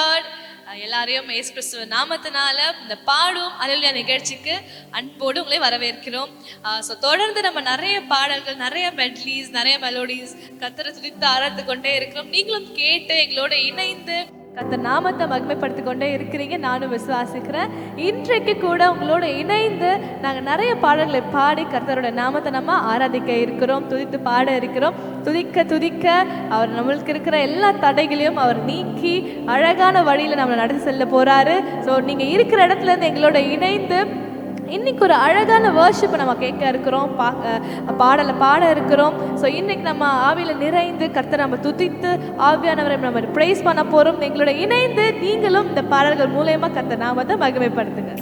Lord. எல்லாரையும் இயேசு கிறிஸ்துவ நாமத்தினால இந்த பாடும் அல்லேலூயா நிகழ்ச்சிக்கு அன்போடு உங்களை வரவேற்கிறோம். ஸோ தொடர்ந்து நம்ம நிறைய பாடல்கள், நிறைய மெட்லீஸ், நிறைய மெலோடிஸ் கர்த்தரை துதித்து ஆராதித்து கொண்டே இருக்கிறோம். நீங்களும் கேட்டு எங்களோட இணைந்து கர்த்தர் நாமத்தை மகிமைப்படுத்தி கொண்டே இருக்கிறீங்க, நானும் விசுவாசிக்கிறேன். இன்றைக்கு கூட உங்களோட இணைந்து நாங்கள் நிறைய பாடல்களை பாடி கர்த்தரோட நாமத்தை நம்ம ஆராதிக்க இருக்கிறோம், துதித்து பாட இருக்கிறோம். துதிக்க துதிக்க அவர் நம்மளுக்கு இருக்கிற எல்லா தடைகளையும் அவர் நீக்கி அழகான வழியில் நம்மளை நடத்தி செல்ல போகிறாரு. ஸோ நீங்கள் இருக்கிற இடத்துலேருந்து எங்களோட இணைந்து இன்னைக்கு ஒரு அழகான வர்ஷிப்பை நம்ம கேட்க இருக்கிறோம், பாடலை பாட இருக்கிறோம். ஸோ இன்னைக்கு நம்ம ஆவியில் நிறைந்து கர்த்தரை நம்ம துதித்து ஆவியானவரை நம்ம ப்ரைஸ் பண்ண போகிறோம். எங்களோட இணைந்து நீங்களும் இந்த பாடல்கள் மூலயமா கர்த்தர் நாமத்தை மகிமைப்படுத்துங்க.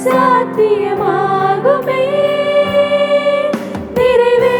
சாத்தியமாகுமே, நிறைவே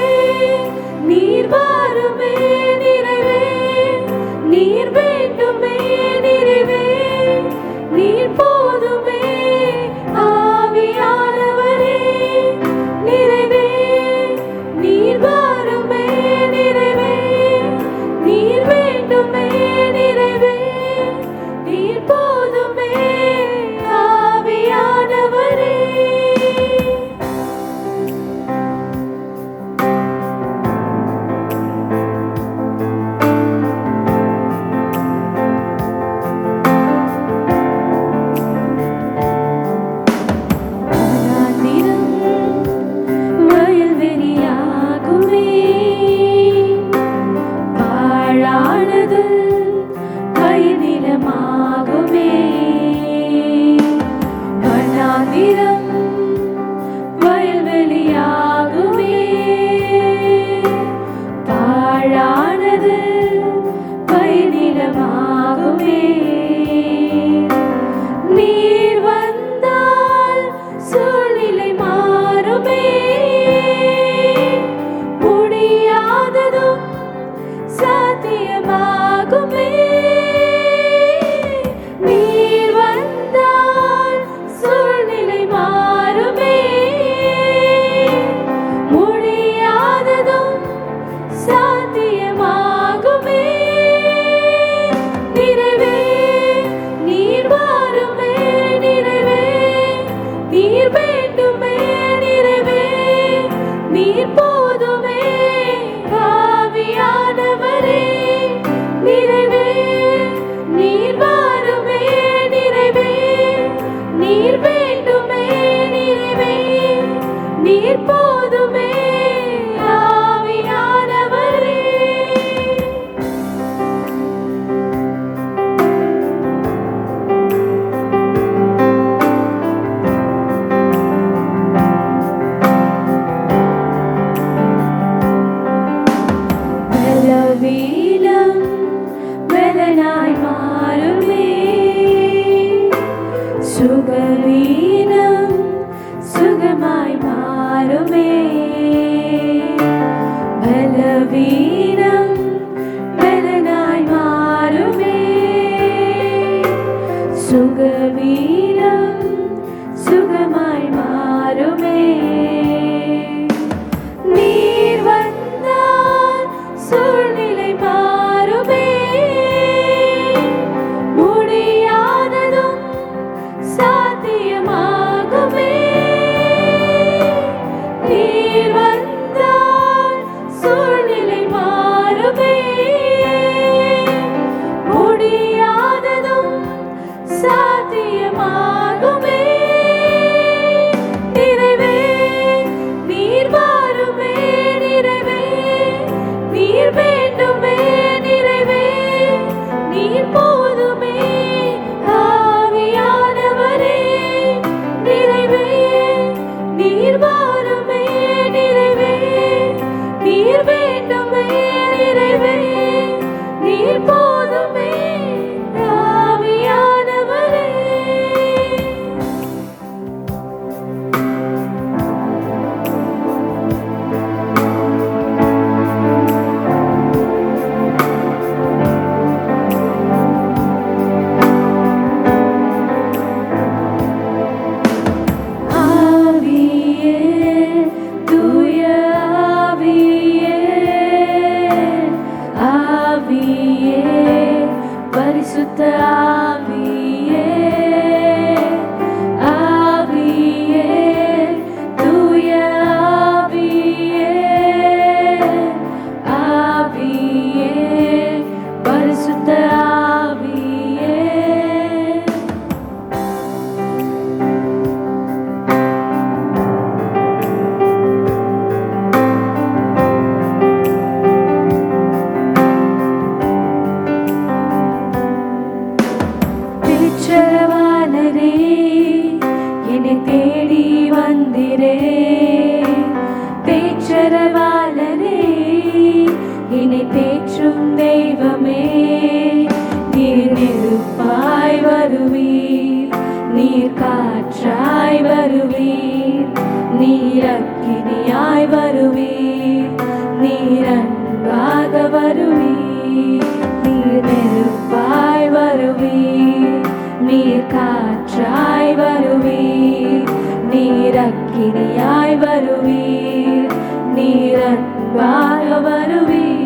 அன்பாக வருவீர்.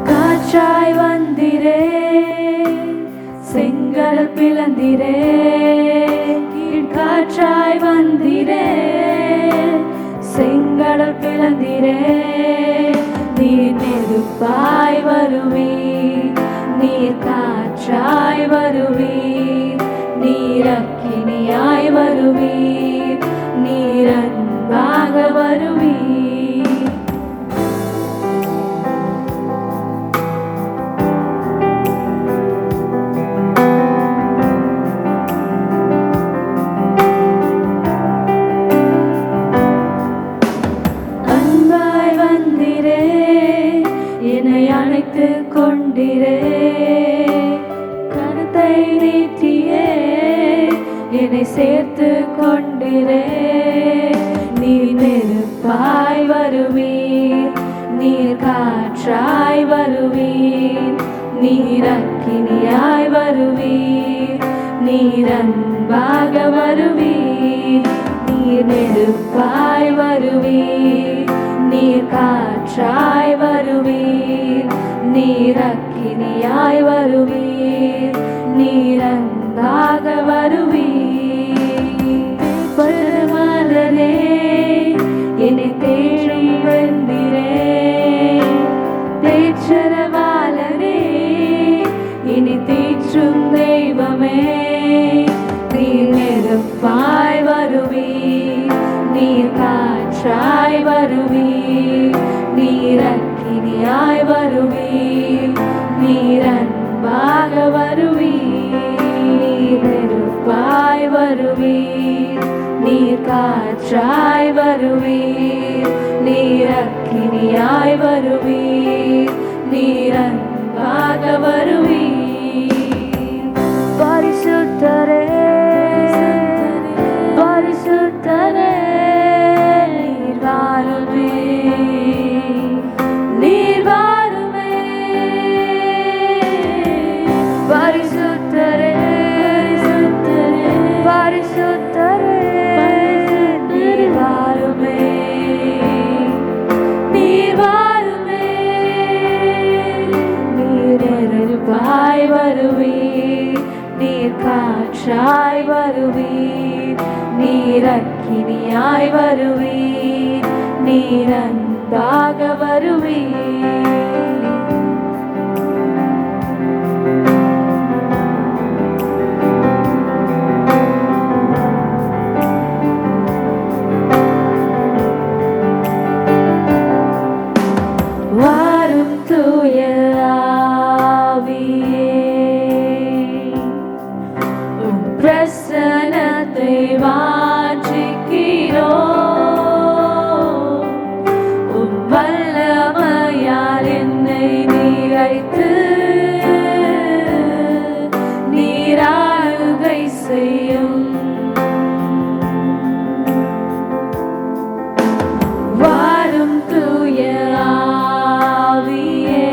காற்றாய் வந்திரே, செங்கடல் பிளந்திரே, காற்றாய் வந்திரே, செங்கடல் பிளந்திரே. நீர் நெருப்பாய் வருவீர், நீர் காற்றாய் வருவீர், நீர் அக்கினியாய் வருவீர், நீர் அன்பாக வருவீர். என்னை அணைத்து கொண்டிரே, கருத்தை நீட்டியே என்னை சேர்த்து கொண்டிரே. நீர் நெருப்பாய் வருவீர், நீர் காற்றாய் வருவீர், நீர் அக்கினியாய் வருவீர், நீர் அன்பாக வருவீர். நீர் நெருப்பாய் வருவீர், நீர் காற்றாய் வருவீர், நீர் அக்கினியாய் வருவீர், நீர் அன்பாக வருவீர். பருமலரே என்னை தேடி வந்திரே, தேற்றரவாளரே என்னை தேற்றும் தெய்வமே. நீர் நெருப்பாய் வருவீர், நீர் காற்றாய் வருவீர், நீர் அக்கினியாய் வருவீர், நீர் அன்பாக வருவீர். நீர் நெருப்பாய் வருவீர், நீர் காற்றாய் வருவீர், நீர் அக்கினியாய் வருவீர், நீர் அன்பாக வருவீர். பரிசுத்தரே, பரிசுத்தரே, நீர் வாருமே, நீர் வாருமே. பரிசுத்தரே, பரிசுத்தரே, நீர் வாருமே, நீர் வாருமே. நீர் நெருப்பாய் வருவீர், நீர் காற்றாய் வருவீர், நீர் அக்கினியாய் வருவீர், நீர் அன்பாக வருவீர். வாரும் தூய ஆவியே, உம் பிரசன்னத்தை வாஞ்சிக்கிறோம். உம் வல்லமையால் என்னை நிறைத்து நீராளுகை செய்யும். வாரும் தூய ஆவியே,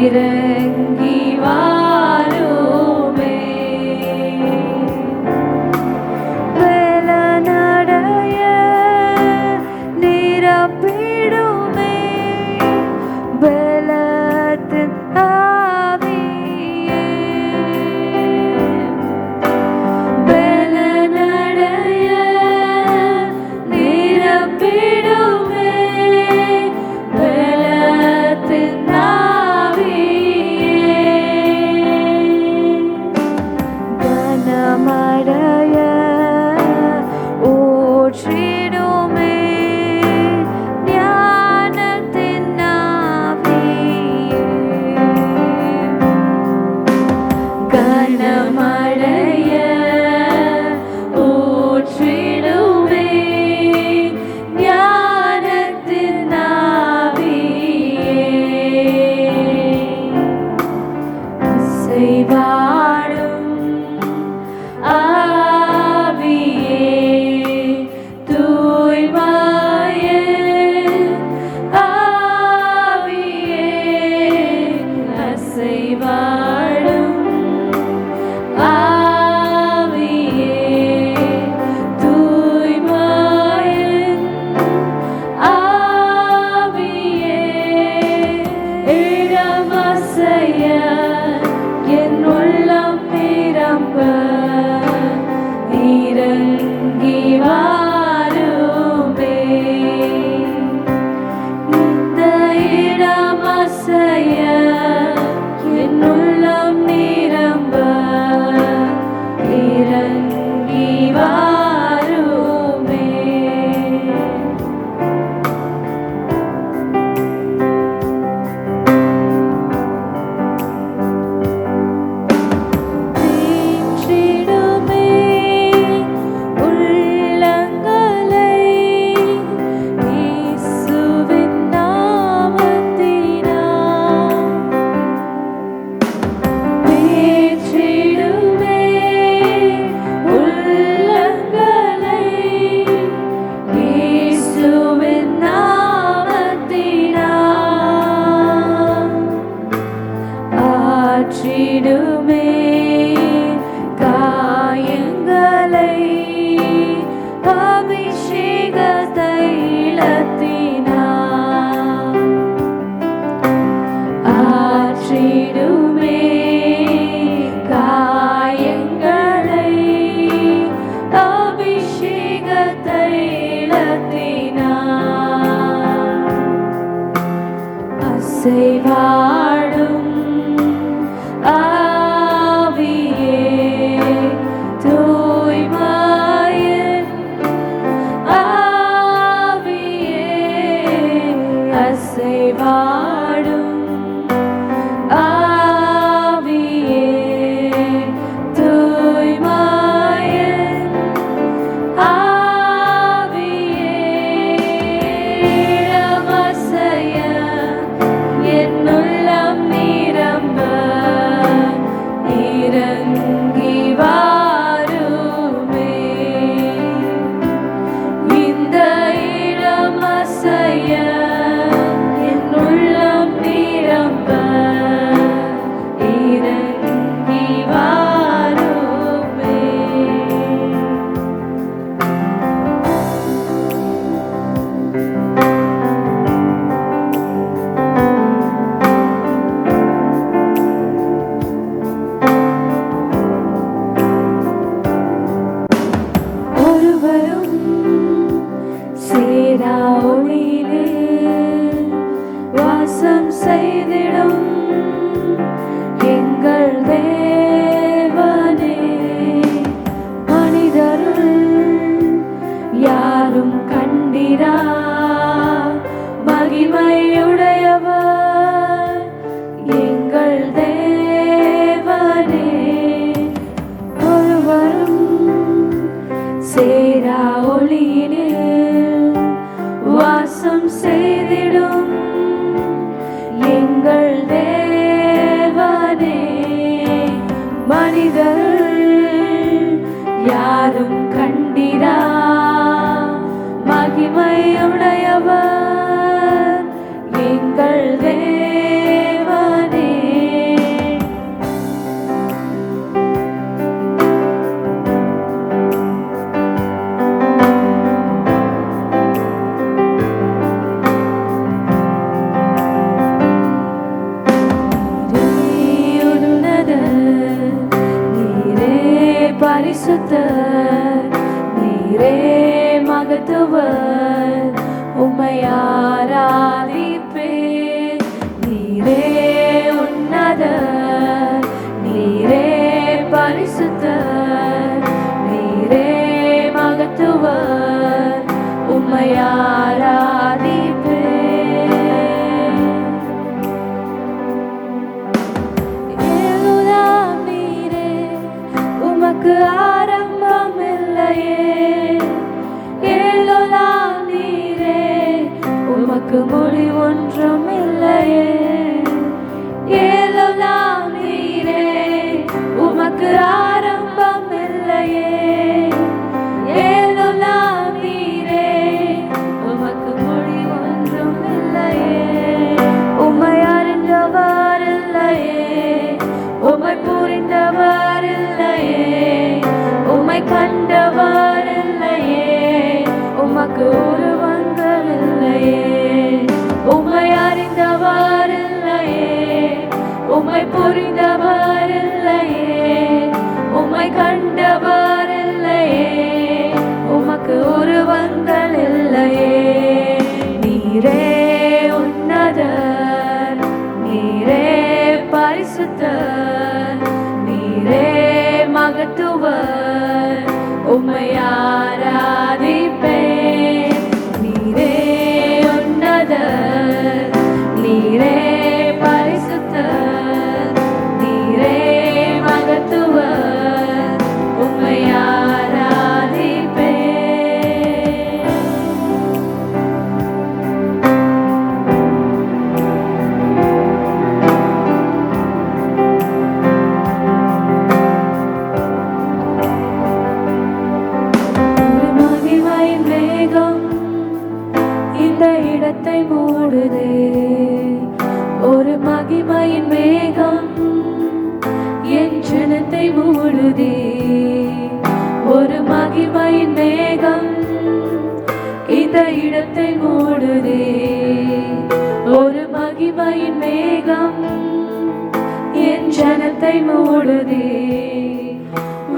இறங்கி வாருமே பலனடைய நிரப்பிடுமே பலத்தின் ஆவியே பலனடைய நிரப்பிடுமே பலத்தின் ஆவியே கனமடைய ஊற்றிடுமே ஞானத்தின் ஆவியே கனமடைய ஊற்றிடுமே ஞானத்தின் ஆவியே அசைவாடும் ஆவியே தூய்மையின் ஆவியே அசைவாடும் ஆவியே தூய்மையின் ஆவியே இடமசைய என் உள்ளம் நிரம்ப இறங்கி வாருமே இந்த இடமசைய என் உள்ளம் நிரம்ப இறங்கி வாருமே தீற்றிடுமே உள்ளங்களை இயேசுவின் நாமத்தினால் தீற்றிடுமே உள்ளங்களை இயேசுவின் நாமத்தினால் ஆற்றிடுமே காயங்களை அபிஷேக தைலத்தினால் ஆற்றிடுமே காயங்களை அபிஷேக தைலத்தினால் அசைவாடும் ஆவியே தூய்மையின் ஆவியே அசைவாடும் ஆவியே தூய்மையின் ஆவியே இடமசைய என் உள்ளம் நிரம்ப இறங்கி வாருமே இந்த இடமசைய என் உள்ளம் நிரம்ப இறங்கி வாருமே ஒருவரும் சேரா ஒளியிலே வாசம் செய்திடும் எங்கள் தேவனே மனிதருள் யாரும் கண்டிரா மகிமையுடையவர் எங்கள் தேவனே ஒருவரும் சேரா ஒளியிலே வாசம் செய்திடும் எங்கள் தேவனே மனிதர் யாரும் கண்டிரா மகிமையுடையவர் எங்கள் தேவனே பரிசுத்தர், நீரே மகத்துவர், உம்மை ஆராதிப்பேன். நீரே உன்னதர், நீரே பரிசுத்தர், நீரே மகத்துவர், உம்மை ஆராதிப்பேன். எல்லாம் நீரே, உமக்கு ஆரம்பம் இல்லையே. எல்லாம் நீரே, உமக்கு முடிவொன்றும் இல்லையே. எல்லாம் நீரே, உமக்கு ஆரம்பம் இல்லையே. எல்லாம் நீரே, உமக்கு முடிவொன்றும் இல்லையே. உம்மை அறிந்தவர் இல்லையே, உம்மை புரிந்தவர் இல்லையே, உம்மை கண்டவர் இல்லையே, உமக்கு உருவங்கள் இல்லையே. உம்மை அறிந்தவர் இல்லையே, உம்மை புரிந்தவர் இல்லையே, உம்மை கண்டவர் இல்லையே, உமக்கு உருவங்கள் இல்லையே. நீரே உன்னதர், நீரே பரிசுத்தர், நீரே மகத்துவர், உம்மை ஆராதிப்பேன். நீரே உன்னதர், நீரே பரிசுத்தர், நீரே மகத்துவர், உம்மை ஆராதிப்பேன். ஒரு மகிமையின் மேகம் இந்த இடத்தை மூடுதே. ஒரு மகிமையின் மேகம் என் ஜனத்தை மூடுதே. ஒரு மகிமையின் மேகம் இந்த இடத்தை மூடுதே. ஒரு மகிமையின் மேகம் என் ஜனத்தை மூடுதே.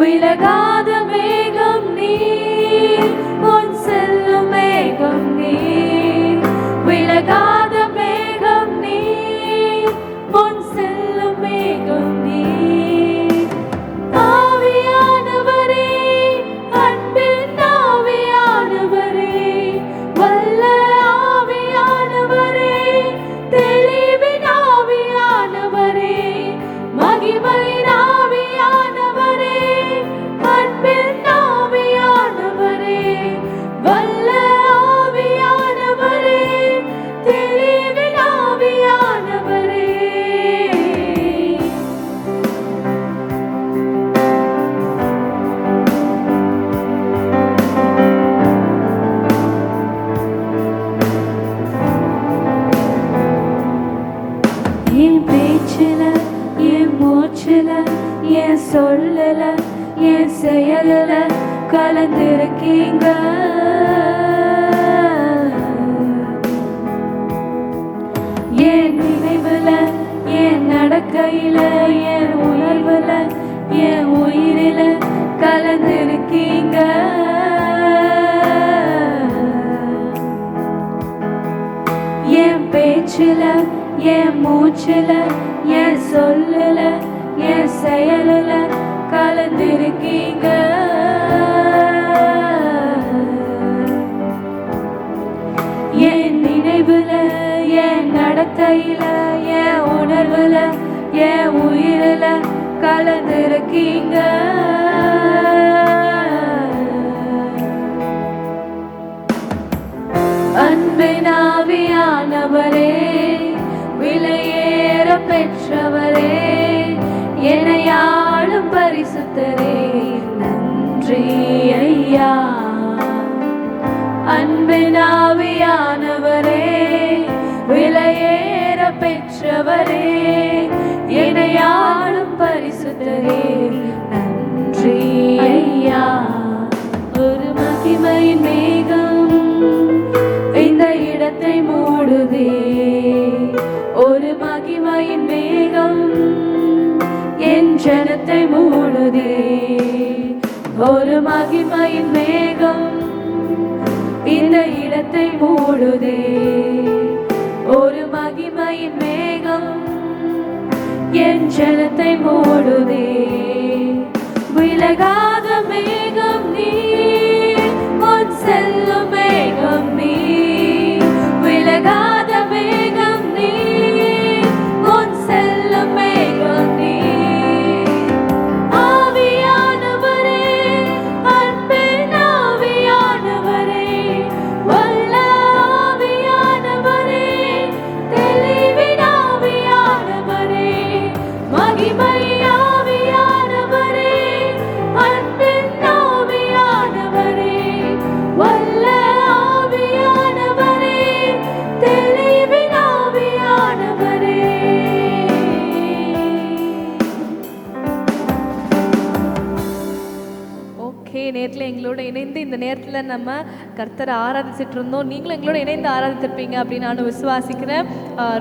விலகாத மேகம் நீர், உன் செல்லும் மேகம் நீர். விலகாத மேகம் நீர், உன் செல்லும் மேகம் நீர். ஆவியானவரே, அன்பின் ஆவியானவரே, வல்ல ஆவியானவரே, தெளிவின் ஆவியானவரே, மகிமையின் ஆவியானவரே, அன்பின் ஆவியானவரே, வல்ல ஆவியானவரே, தெளிவின் ஆவியானவரே. என் பேச்சில, என் மூச்சில, என் சொல்லல, என் செயலில கலந்திருக்கீங்க. என் நினைவுல, என் நடக்கையில, என் உணர்வுல, என் உயிரில கலந்திருக்கீங்க. என் பேச்சில, என் மூச்சில, என் சொல்லல, என் செயலில கலந்திருக்கீங்க. என் நினைவுல, என் நடத்தையில, என் உணர்வுல, என் உயிரில கலந்திருக்கீங்க. அன்பின் ஆவியானவரே, விலையேற பெற்றவரே, என்னை ஆளும் பரிசுத்தரே, நன்றி ஐயா. அன்பின் ஆவியானவரே, விலையேற பெற்றவரே, என்னை ஆளும் பரிசுத்தரே, நன்றி ஐயா. ஒரு மகிமையின் மேகம் இந்த இடத்தை மூடுதே. ஒரு மகிமையின் மேகம் என் ஜனத்தை மூடுதே. ஒரு மகிமையின் மேகம் இந்த இடத்தை மூடுதே. ஒரு மகிமையின் மேகம் என் ஜனத்தை மூடுதே. விலகாத மேகம் நீ, உன் செல்லும் மேகம் நீ. விலகாத மேகம் நீ, உன் செல்லும் மேகம் நீ. ஆவியானவரே, அன்பின் ஆவியானவரே, வல்ல ஆவியானவரே, தெளிவின் ஆவியானவரே, மகிமை ஆவியானவரே, அன்பின் ஆவியானவரே, வல்ல ஆவியானவரே, தெளிவின் ஆவியானவரே. ஓகே, நேரத்தில் எங்களோட இணைந்து இந்த நேரத்தில் நம்ம கர்த்தரை ஆராதிச்சுட்டு இருந்தோம். நீங்களும் எங்களோட இணைந்து ஆராதித்திருப்பீங்க அப்படின்னு நானும் விசுவாசிக்கிறேன்.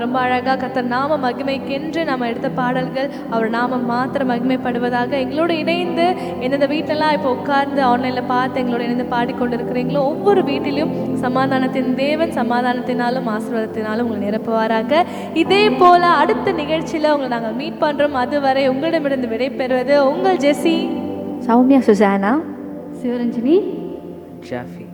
ரொம்ப அழகாக கர்த்தர் நாம மகிமைக்கென்று நம்ம எடுத்த பாடல்கள் அவர் நாம மாத்திரம் மகிமைப்படுவதாக. எங்களோட இணைந்து எந்தெந்த வீட்டிலலாம் இப்போ உட்கார்ந்து ஆன்லைனில் பார்த்து எங்களோட இணைந்து பாடிக்கொண்டு இருக்கிறீங்களோ ஒவ்வொரு வீட்டிலும் சமாதானத்தின் தேவன் சமாதானத்தினாலும் ஆசீர்வாதத்தினாலும் உங்களை நிரப்புவாராக. இதே போல் அடுத்த நிகழ்ச்சியில் உங்களை நாங்கள் மீட் பண்ணுறோம். அதுவரை உங்களிடமிருந்து விடைபெறுவது உங்கள் ஜெசி, சௌமியா, சுசானா, சிவரஞ்சனி, ஷாஃபி.